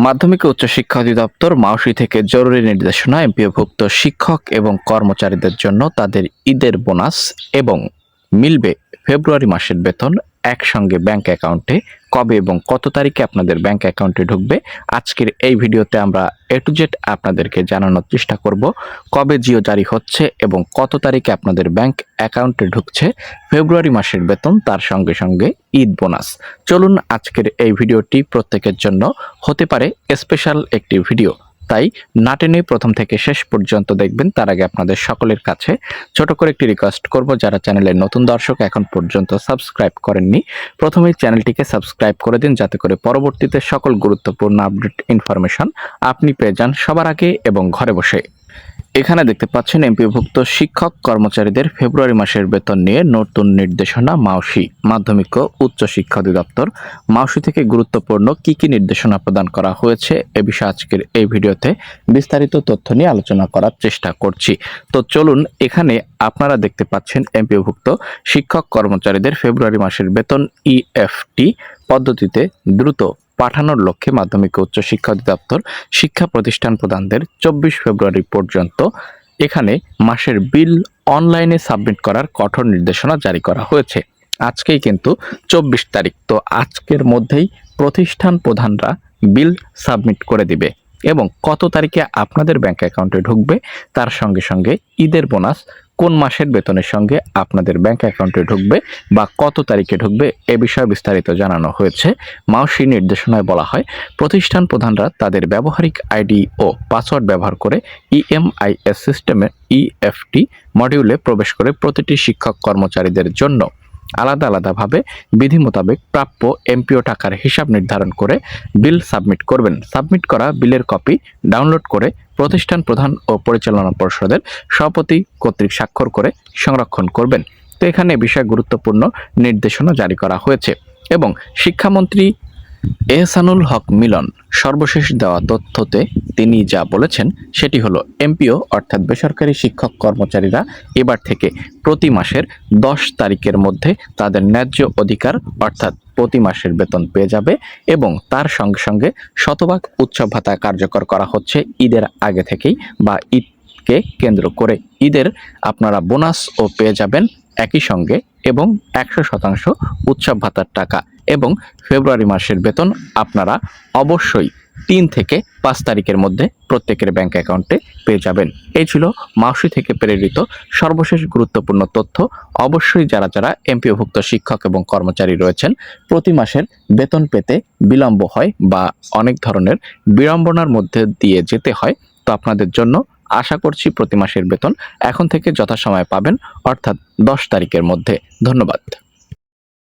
মাধ্যমিক ও উচ্চশিক্ষা অধিদপ্তর মাউসি থেকে জরুরি নির্দেশনা এমপিওভুক্ত শিক্ষক এবং কর্মচারীদের জন্য তাদের ঈদের বোনাস এবং মিলবে ফেব্রুয়ারি মাসের বেতন একসঙ্গে ব্যাংক অ্যাকাউন্টে কবে এবং কত তারিখে আপনাদের ব্যাংক অ্যাকাউন্টে ঢুকবে। আজকের এই ভিডিওতে আমরা এ টু জেড আপনাদেরকে জানানোর চেষ্টা করব কবে জিও জারি হচ্ছে এবং কত তারিখে আপনাদের ব্যাংক অ্যাকাউন্টে ঢুকছে ফেব্রুয়ারি মাসের বেতন, তার সঙ্গে সঙ্গে ঈদ বোনাস। চলুন আজকের এই ভিডিওটি প্রত্যেকের জন্য হতে পারে স্পেশাল একটি ভিডিও, তাই না টেনে প্রথম থেকে শেষ পর্যন্ত দেখবেন। তার আগে আপনাদের সকলের কাছে ছোট করে একটি রিকোয়েস্ট করব, যারা চ্যানেলের নতুন দর্শক এখন পর্যন্ত সাবস্ক্রাইব করেননি, প্রথমেই চ্যানেলটিকে সাবস্ক্রাইব করে দিন, যাতে করে পরবর্তীতে সকল গুরুত্বপূর্ণ আপডেট ইনফরমেশন আপনি পেয়ে যান সবার আগে এবং ঘরে বসে। এখানে দেখতে পাচ্ছেন এমপিওভুক্ত শিক্ষক কর্মচারীদের ফেব্রুয়ারি মাসের বেতন নিয়ে নতুন নির্দেশনা মাউসি মাধ্যমিক ও উচ্চশিক্ষা অধিদপ্তর মাউসি থেকে গুরুত্বপূর্ণ কি কি নির্দেশনা প্রদান করা হয়েছে এ বিষয়ে আজকের এই ভিডিওতে বিস্তারিত তথ্য নিয়ে আলোচনা করার চেষ্টা করছি। তো চলুন, এখানে আপনারা দেখতে পাচ্ছেন এমপিওভুক্ত শিক্ষক কর্মচারীদের ফেব্রুয়ারি মাসের বেতন ইএফটি পদ্ধতিতে দ্রুত পাঠানোর লক্ষ্যে মাধ্যমিক ও উচ্চশিক্ষা অধিদপ্তর শিক্ষা প্রতিষ্ঠান প্রধানদের 24 ফেব্রুয়ারি পর্যন্ত এখানে মাসের বিল অনলাইনে সাবমিট করার কঠোর নির্দেশনা জারি করা হয়েছে। আজকেই কিন্তু 24 তারিখ, তো আজকের মধ্যেই প্রতিষ্ঠান প্রধানরা বিল সাবমিট করে দিবে এবং কত তারিখে আপনাদের ব্যাংক অ্যাকাউন্টে ঢুকবে, তার সঙ্গে সঙ্গে ঈদের বোনাস কোন মাসের বেতনের সঙ্গে আপনাদের ব্যাংক অ্যাকাউন্টে ঢুকবে বা কত তারিখে ঢুকবে এ বিষয়ে বিস্তারিত জানানো হয়েছে। মাউসি নির্দেশনায় বলা হয়, প্রতিষ্ঠান প্রধানরা তাদের ব্যবহারিক আইডি ও পাসওয়ার্ড ব্যবহার করে ইএমআইএস সিস্টেমে ইএফটি মডিউলে প্রবেশ করে প্রতিটি শিক্ষক কর্মচারীদের জন্য আলাদা আলাদাভাবে বিধি মোতাবেক প্রাপ্য এমপিও টাকার হিসাব নির্ধারণ করে বিল সাবমিট করবেন। সাবমিট করা বিলের কপি ডাউনলোড করে প্রতিষ্ঠান প্রধান ও পরিচালনা পর্ষদের সভাপতি কর্তৃক স্বাক্ষর করে সংরক্ষণ করবেন। তো এখানে বিষয় গুরুত্বপূর্ণ নির্দেশনা জারি করা হয়েছে এবং শিক্ষামন্ত্রী এহসানুল হক মিলন সর্বশেষ দেওয়া তথ্যতে তিনি যা বলেছেন সেটি হলো, এমপিও অর্থাৎ বেসরকারি শিক্ষক কর্মচারীরা এবার থেকে প্রতি মাসের 10 তারিখের মধ্যে তাদের ন্যায্য অধিকার অর্থাৎ প্রতি মাসের বেতন পেয়ে যাবে এবং তার সঙ্গে সঙ্গে শতভাগ উৎসব ভাতা কার্যকর করা হচ্ছে ঈদের আগে থেকেই বা ঈদকে কেন্দ্র করে। ঈদের আপনারা বোনাসও পেয়ে যাবেন একই সঙ্গে এবং 100% উৎসব ভাতার টাকা এবং ফেব্রুয়ারি মাসের বেতন আপনারা অবশ্যই 3 থেকে 5 তারিখের মধ্যে প্রত্যেকের ব্যাংক অ্যাকাউন্টে পেয়ে যাবেন। এই ছিল মাউসি থেকে প্রেরিত সর্বশেষ গুরুত্বপূর্ণ তথ্য। অবশ্যই যারা যারা এমপিওভুক্ত শিক্ষক এবং কর্মচারী রয়েছেন, প্রতি মাসের বেতন পেতে বিলম্ব হয় বা অনেক ধরনের বিড়ম্বনার মধ্যে দিয়ে যেতে হয়, তো আপনাদের জন্য আশা করছি প্রতি মাসের বেতন এখন থেকে যথাসময়ে পাবেন, অর্থাৎ 10 তারিখের মধ্যে। ধন্যবাদ।